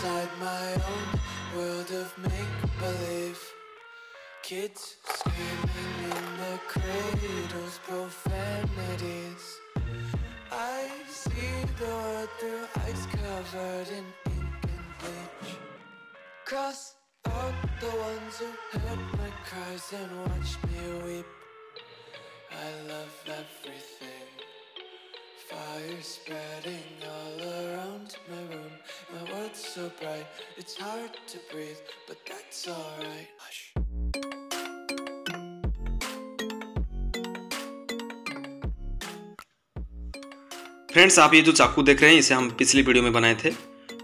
inside my own world of make-believe. Kids screaming in the cradles, profanities. I see the world through ice covered in ink and bleach. Cross out the ones who heard my cries and watched me weep. I love everything. Fire spreading all around my room. My world's so bright, it's hard to breathe, but that's alright. Hush. Friends, आप ये जो चाकू देख रहे हैं इसे हम पिछली वीडियो में बनाए थे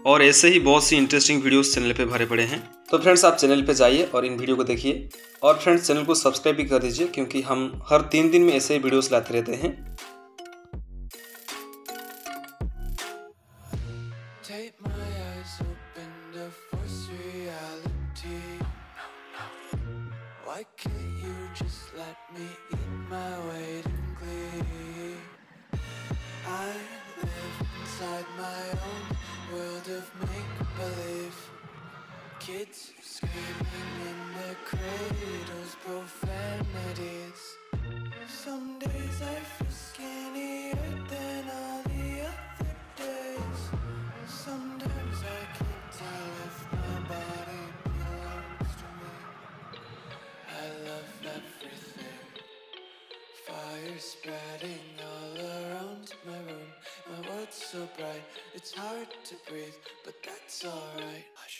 और ऐसे ही बहुत सी इंटरेस्टिंग वीडियोस चैनल पे भरे पड़े हैं। तो फ्रेंड्स, आप चैनल पे जाइए और इन वीडियो को देखिए और फ्रेंड्स चैनल को सब्सक्राइब भी कर दीजिए क्योंकि हम हर 3 दिन में ऐसे ही वीडियोस लाते रहते हैं। Take my eyes open to force reality. Why can't you just let me eat my weight in glee? I live inside my own world of make-believe. Kids screaming in their cradles, profanities. Some days I feel skinnier than all the other days. Sometimes I can't tell if my body belongs to me. I love everything. Fire spreading all around my room. My world's so bright, it's hard to breathe, but that's alright. Hush.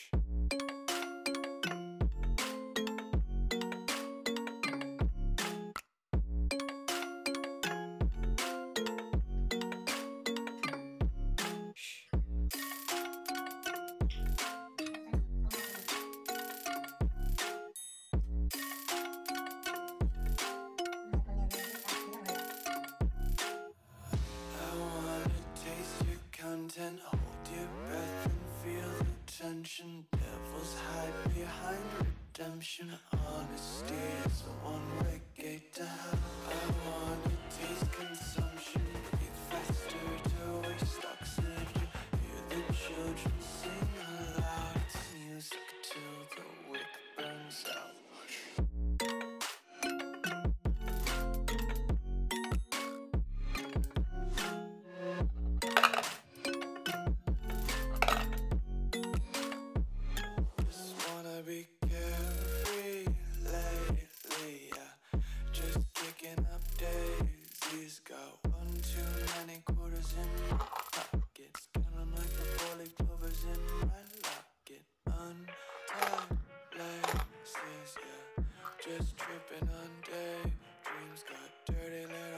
And hold your breath and feel the tension. Devils hide behind redemption. Honesty is a one-way gate to hell. I wanna taste consumption. Breathe faster to waste oxygen. Hear the children sing aloud. It's music till the wick burns out. Be carefree lately, yeah. Just kicking up daisies. Got one too many quarters in my pockets. Count 'em like the 4-leaf clovers in my locket. Untied laces, yeah. Just tripping on daydreams. Got dirty little